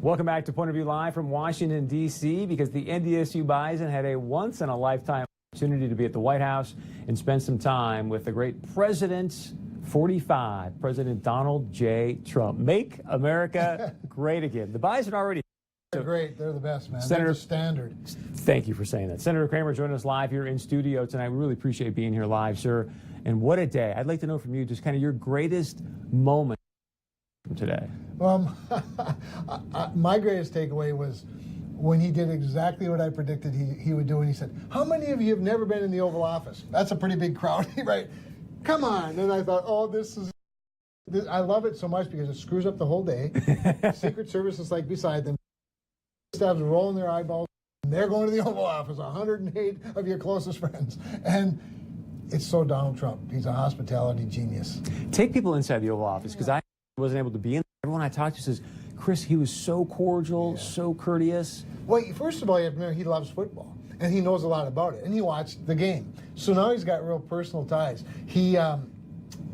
Welcome back to Point of View Live from Washington, D.C., because the NDSU Bison had a once-in-a-lifetime opportunity to be at the White House and spend some time with the great President 45, President Donald J. Trump. Make America great again. The Bison already. They're great. They're the best, man. Senator, they're the standard. Thank you for saying that. Senator Cramer joining us live here in studio tonight. We really appreciate being here live, sir. And what a day. I'd like to know from you just kind of your greatest moment from today. My greatest takeaway was when he did exactly what I predicted he would do, and he said, "How many of you have never been in the Oval Office?" That's a pretty big crowd, right? Come on. And I thought, oh, this I love it so much because it screws up the whole day. Secret Service is like beside them. Staff's rolling their eyeballs, and they're going to the Oval Office, 108 of your closest friends. And it's so Donald Trump. He's a hospitality genius. Take people inside the Oval Office, because I wasn't able to be in. Everyone I talked to says, Chris, he was so cordial, so courteous. Well, first of all, you have to remember he loves football, and he knows a lot about it, and he watched the game. So now he's got real personal ties. He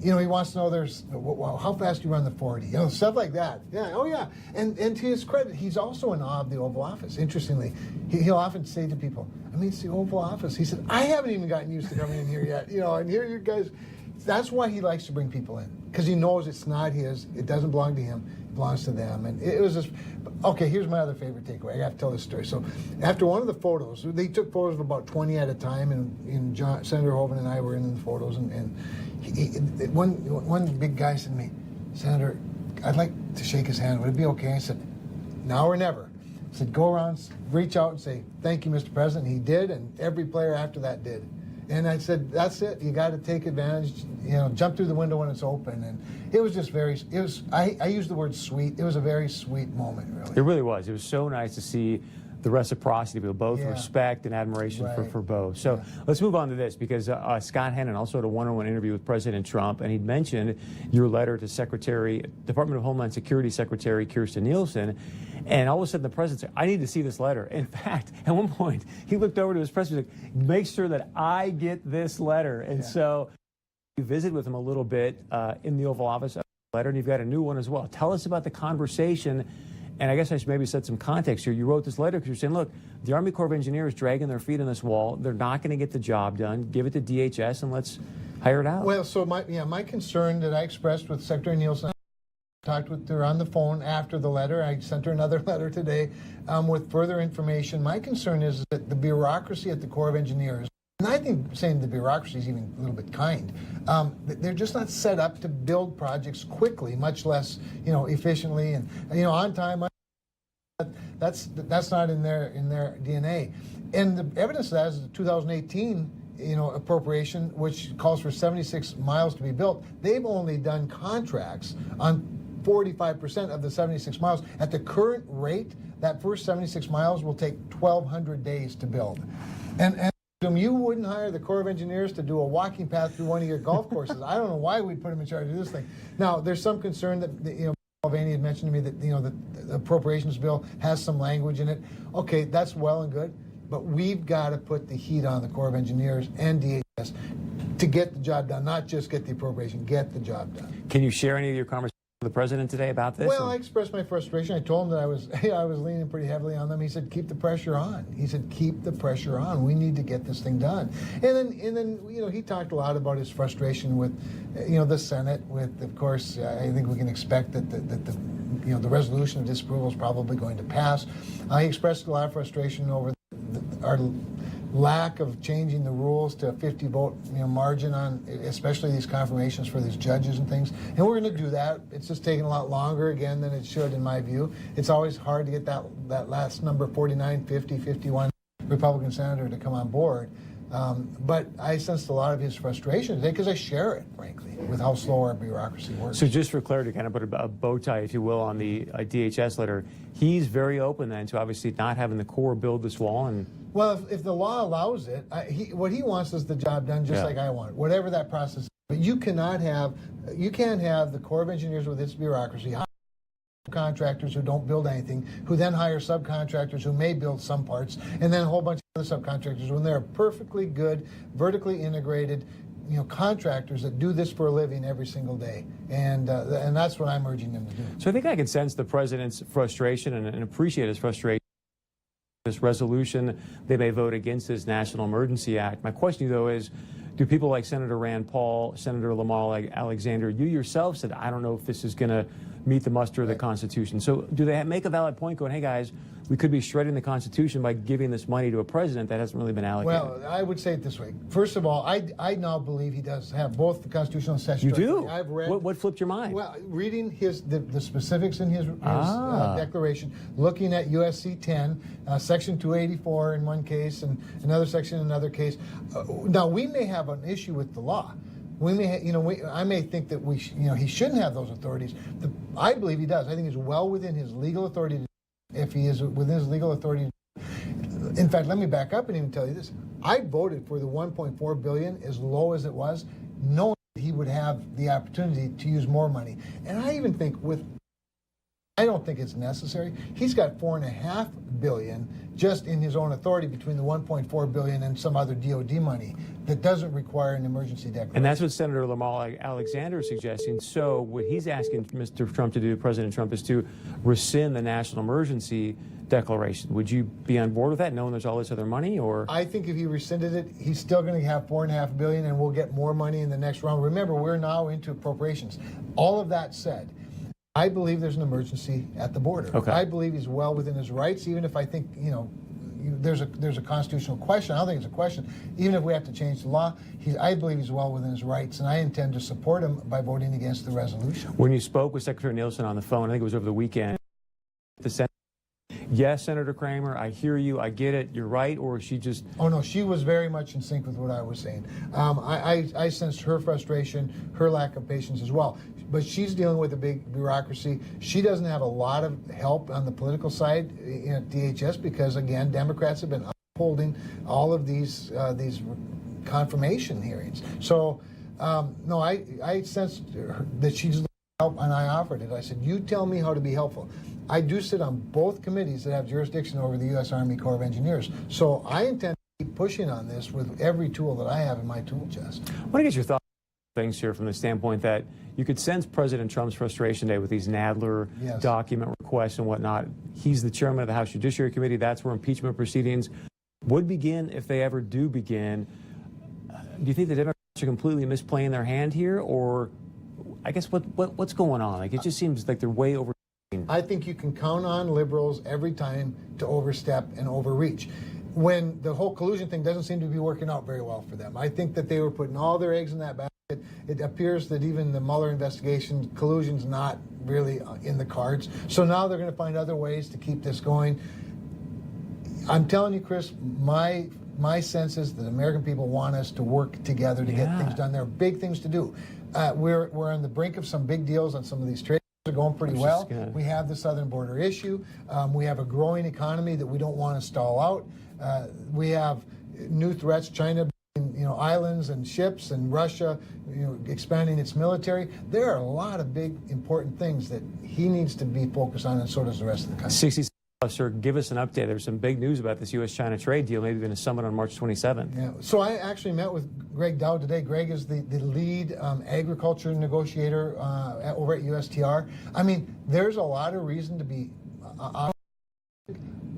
he wants to know how fast do you run the 40, stuff like that. Yeah, oh yeah. And to his credit, he's also in awe of the Oval Office. Interestingly, he'll often say to people, I mean, it's the Oval Office. He said, I haven't even gotten used to coming in here yet. And here you guys. That's why he likes to bring people in, because he knows it's not his. It doesn't belong to him. It belongs to them. And it was just, okay, here's my other favorite takeaway. I have to tell this story. So after one of the photos, they took photos of about 20 at a time, and Senator Hoeven and I were in the photos, and one big guy said to me, Senator, I'd like to shake his hand. Would it be okay? I said, now or never. I said, go around, reach out and say, thank you, Mr. President. He did, and every player after that did. And I said, that's it. You got to take advantage, jump through the window when it's open. And it was just I used the word sweet. It was a very sweet moment, really. It really was. It was so nice to see the reciprocity of both, respect and admiration for both. So let's move on to this, because Scott Hennon also had a one-on-one interview with President Trump, and he'd mentioned your letter to Department of Homeland Security Secretary Kirstjen Nielsen, and all of a sudden the president said, I need to see this letter. In fact, at one point, he looked over to his press and was like, make sure that I get this letter. And so you visit with him a little bit in the Oval Office letter, and you've got a new one as well. Tell us about the conversation. And I guess I should maybe set some context here. You wrote this letter because you're saying, look, the Army Corps of Engineers dragging their feet on this wall. They're not going to get the job done. Give it to DHS and let's hire it out. Well, so my concern that I expressed with Secretary Nielsen, I talked with her on the phone after the letter. I sent her another letter today with further information. My concern is that the bureaucracy at the Corps of Engineers, and I think saying the bureaucracy is even a little bit kind, they're just not set up to build projects quickly, much less efficiently and on time. That's not in their DNA. And the evidence of that is the 2018 appropriation, which calls for 76 miles to be built. They've only done contracts on 45% of the 76 miles. At the current rate, that first 76 miles will take 1,200 days to build. And you wouldn't hire the Corps of Engineers to do a walking path through one of your golf courses. I don't know why we'd put them in charge of this thing. Now, there's some concern that Mulvaney had mentioned to me that the appropriations bill has some language in it. Okay, that's well and good, but we've got to put the heat on the Corps of Engineers and DHS to get the job done, not just get the appropriation, get the job done. Can you share any of your conversations with the president today about this? Well, I expressed my frustration. I told him that I was leaning pretty heavily on them. He said, keep the pressure on. He said, keep the pressure on. We need to get this thing done. And then he talked a lot about his frustration with the Senate. With, of course, I think we can expect that the resolution of disapproval is probably going to pass. He expressed a lot of frustration over our lack of changing the rules to a 50-vote margin on, especially these confirmations for these judges and things. And we're going to do that. It's just taking a lot longer, again, than it should, in my view. It's always hard to get that last number, 49, 50, 51 Republican senator to come on board. But I sensed a lot of his frustration today because I share it, frankly, with how slow our bureaucracy works. So just for clarity, kind of put a bow tie, if you will, on the DHS letter, he's very open then to obviously not having the Corps build this wall. And well, if the law allows it, what he wants is the job done just like I want it, whatever that process is. But you can't have the Corps of Engineers with its bureaucracy, contractors who don't build anything, who then hire subcontractors who may build some parts, and then a whole bunch of other subcontractors when they're perfectly good, vertically integrated, contractors that do this for a living every single day, and that's what I'm urging them to do. So I think I can sense the president's frustration and appreciate his frustration. This resolution, they may vote against this National Emergency Act. My question, though, is, do people like Senator Rand Paul, Senator Lamar Alexander, you yourself said, I don't know if this is going to meet the muster of the Constitution. So do they make a valid point going, hey, guys, we could be shredding the Constitution by giving this money to a president that hasn't really been allocated? Well, I would say it this way. First of all, I now believe he does have both the constitutional and statutory. You do? I've read. What flipped your mind? Well, reading the specifics in his declaration, looking at USC 10, Section 284 in one case, and another section in another case. Now, we may have an issue with the law. We may, I may think that he shouldn't have those authorities. I believe he does. I think he's well within his legal authority. If he is within his legal authority. In fact, let me back up and even tell you this. I voted for the $1.4 billion, as low as it was, knowing that he would have the opportunity to use more money. And I even think I don't think it's necessary. He's got $4.5 billion just in his own authority between the $1.4 billion and some other DOD money that doesn't require an emergency declaration. And that's what Senator Lamar Alexander is suggesting. So what he's asking Mr. Trump to do, President Trump, is to rescind the national emergency declaration. Would you be on board with that, knowing there's all this other money? Or I think if he rescinded it, he's still going to have $4.5 billion, and we'll get more money in the next round. Remember, we're now into appropriations. All of that said, I believe there's an emergency at the border. Okay. I believe he's well within his rights, even if I think, there's a constitutional question. I don't think it's a question. Even if we have to change the law, I believe he's well within his rights, and I intend to support him by voting against the resolution. When you spoke with Secretary Nielsen on the phone, I think it was over the weekend, yes, Senator Cramer, I hear you, I get it, you're right, or she just... Oh, no, she was very much in sync with what I was saying. I sensed her frustration, her lack of patience as well. But she's dealing with a big bureaucracy. She doesn't have a lot of help on the political side at DHS because, again, Democrats have been upholding all of these confirmation hearings. So, no, I sensed that she's looking for help, and I offered it. I said, you tell me how to be helpful. I do sit on both committees that have jurisdiction over the U.S. Army Corps of Engineers. So I intend to keep pushing on this with every tool that I have in my tool chest. I want to get your thoughts on things here from the standpoint that you could sense President Trump's frustration today with these Nadler document requests and whatnot. He's the chairman of the House Judiciary Committee. That's where impeachment proceedings would begin, if they ever do begin. Do you think the Democrats are completely misplaying their hand here? Or I guess what's going on? Like, it just seems like they're way over. I think you can count on liberals every time to overstep and overreach. When the whole collusion thing doesn't seem to be working out very well for them. I think that they were putting all their eggs in that basket. It appears that even the Mueller investigation, collusion's not really in the cards. So now they're going to find other ways to keep this going. I'm telling you, Chris, my sense is that American people want us to work together to get things done. There are big things to do. We're on the brink of some big deals on some of these trade. Are going pretty well. We have the southern border issue. We have a growing economy that we don't want to stall out. We have new threats, China, islands and ships, and Russia, expanding its military. There are a lot of big, important things that he needs to be focused on, and so does the rest of the country. 60 Sir, give us an update. There's some big news about this U.S.-China trade deal, maybe even a summit on March 27th. Yeah. So I actually met with Greg Dow today. Greg is the lead agriculture negotiator over at USTR. I mean, there's a lot of reason to be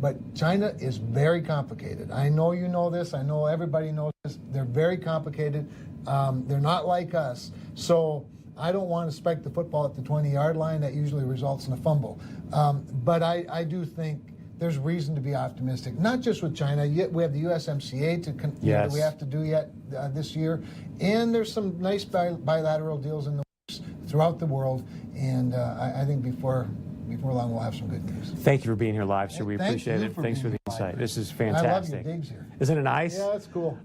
but China is very complicated. I know you know this. I know everybody knows this. They're very complicated. They're not like us. So I don't want to spike the football at the 20-yard line. That usually results in a fumble. But I do think there's reason to be optimistic, not just with China. Yet we have the USMCA that we have to do yet this year. And there's some nice bilateral deals in the works throughout the world. And I think before long we'll have some good news. Thank you for being here live, sir. We appreciate it. Thanks for the insight. This is fantastic. I love your digs here. Isn't it nice? Yeah, that's cool.